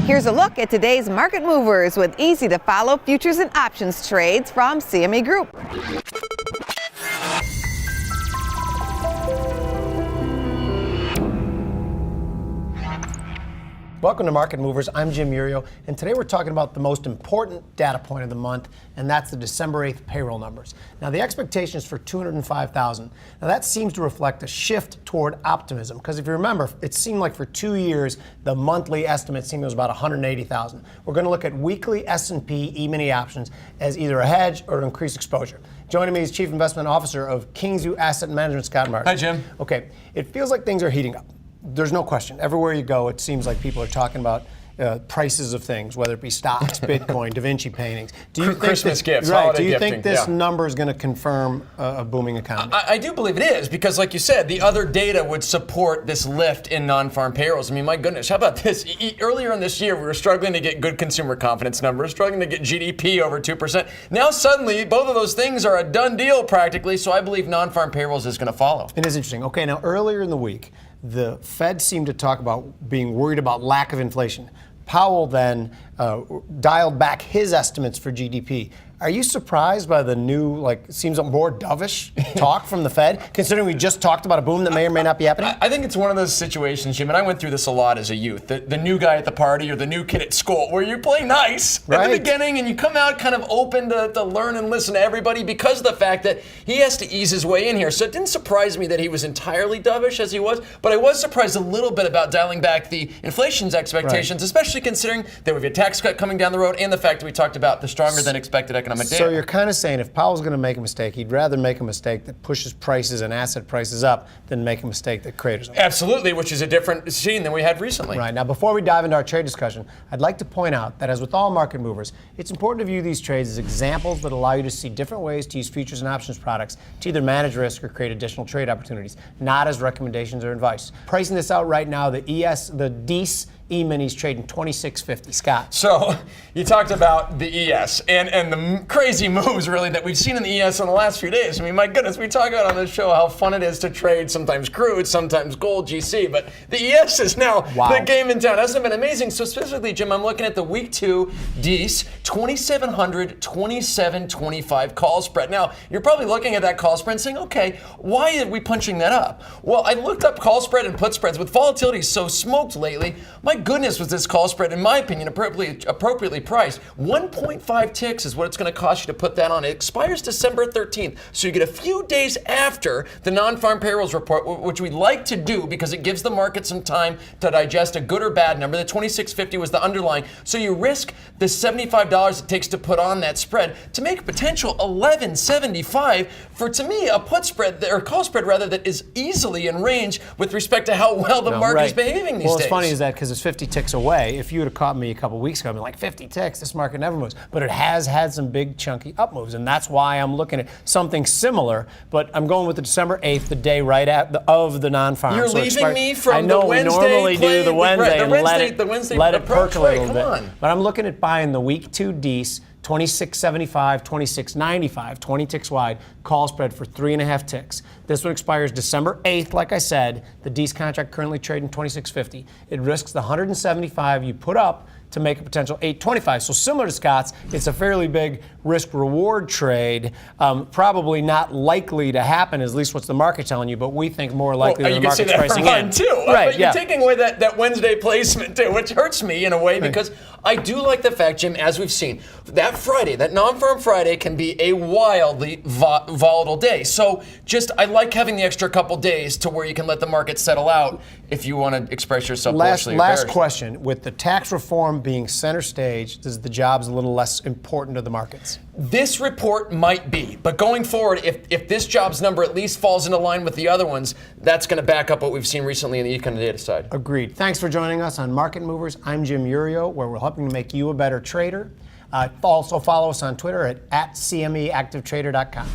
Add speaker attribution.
Speaker 1: Here's a look at today's market movers with easy-to-follow futures and options trades from CME Group.
Speaker 2: Welcome to Market Movers. I'm Jim Iuorio, and today we're talking about the most important data point of the month, and that's the December 8th payroll numbers. Now, the expectation is for 205,000. Now, that seems to reflect a shift toward optimism, because if you remember, it seemed like for 2 years, the monthly estimate seemed it was about 180,000. We're going to look at weekly S&P E-mini options as either a hedge or increased exposure. Joining me is Chief Investment Officer of Kingsview Asset Management, Scott Martin.
Speaker 3: Hi, Jim.
Speaker 2: Okay, it feels like things are heating up. There's no question. Everywhere you go, it seems like people are talking about prices of things, whether it be stocks, Bitcoin, Da Vinci paintings.
Speaker 3: Do you think Christmas gifts,
Speaker 2: right?
Speaker 3: holiday
Speaker 2: Do you
Speaker 3: gifting,
Speaker 2: think this number is going to confirm a booming economy?
Speaker 3: I do believe it is, because like you said, the other data would support this lift in non-farm payrolls. I mean, my goodness, how about this? Earlier in this year, we were struggling to get good consumer confidence numbers, struggling to get GDP over 2%. Now suddenly, both of those things are a done deal practically, so I believe non-farm payrolls is going to follow.
Speaker 2: It is interesting. Okay, now earlier in the week, the Fed seemed to talk about being worried about lack of inflation. Powell then dialed back his estimates for GDP. Are you surprised by the new, seems more dovish talk from the Fed, considering we just talked about a boom that may or may not be happening?
Speaker 3: I think it's one of those situations, Jim, and I went through this a lot as a youth. The new guy at the party or the new kid at school, where you play nice at the beginning and you come out kind of open to learn and listen to everybody because of the fact that he has to ease his way in here. So it didn't surprise me that he was entirely dovish as he was, but I was surprised a little bit about dialing back the inflation's expectations, especially considering there would be a tax cut coming down the road and the fact that we talked about the stronger than expected economic data.
Speaker 2: So you're kind of saying if Powell's going to make a mistake, he'd rather make a mistake that pushes prices and asset prices up than make a mistake that creates them.
Speaker 3: Absolutely, which is a different scene than we had recently.
Speaker 2: Right. Now, before we dive into our trade discussion, I'd like to point out that as with all market movers, it's important to view these trades as examples that allow you to see different ways to use futures and options products to either manage risk or create additional trade opportunities, not as recommendations or advice. Pricing this out right now, the DES E-minis trading $26.50. Scott.
Speaker 3: So you talked about the ES and the crazy moves really that we've seen in the ES in the last few days. I mean, my goodness, we talk about on this show how fun it is to trade sometimes crude, sometimes gold, GC, but the ES is now the game in town. Hasn't it been amazing? So specifically, Jim, I'm looking at the week 2 DES, 2,700, 27.25 call spread. Now, you're probably looking at that call spread and saying, okay, why are we punching that up? Well, I looked up call spread and put spreads. With volatility so smoked lately, my goodness, was this call spread, in my opinion, appropriately priced. 1.5 ticks is what it's going to cost you to put that on. It expires December 13th, so you get a few days after the non-farm payrolls report, which we like to do because it gives the market some time to digest a good or bad number. The 26.50 was the underlying, so you risk the $75 it takes to put on that spread to make a potential $11.75 for, to me, a put spread, or call spread rather, that is easily in range with respect to how well the market's behaving these days.
Speaker 2: Well, what's funny is that because it's 50 ticks away, if you would have caught me a couple weeks ago, I'd be like, 50 ticks, this market never moves. But it has had some big chunky up moves, and that's why I'm looking at something similar, but I'm going with the December 8th, the day right of the non-farm.
Speaker 3: You're leaving me from
Speaker 2: the
Speaker 3: Wednesday.
Speaker 2: I know we normally do the Wednesday and let it percolate a little bit. But I'm looking at buying the week 2 DES, 26.75, 26.95, 20 ticks wide, call spread for 3.5 ticks. This one expires December 8th, like I said. The DES contract currently trading 26.50. It risks the 175 you put up to make a potential 825. So similar to Scott's, it's a fairly big risk-reward trade. Probably not likely to happen, at least what's the market telling you, but we think more likely than the market's pricing in.
Speaker 3: You can say that for mine too.
Speaker 2: Right,
Speaker 3: but you're taking away that Wednesday placement too, which hurts me in a way because I do like the fact, Jim, as we've seen, that Friday, that non-farm Friday can be a wildly volatile day. So I like having the extra couple days to where you can let the market settle out if you want to express yourself bullish.
Speaker 2: Last question. With the tax reform being center stage, does the jobs a little less important to the markets?
Speaker 3: This report might be, but going forward, if this jobs number at least falls into line with the other ones, that's going to back up what we've seen recently in the econ data side.
Speaker 2: Agreed. Thanks for joining us on Market Movers. I'm Jim Iuorio, where we're helping to make you a better trader. Also follow us on Twitter at CMEActiveTrader.com.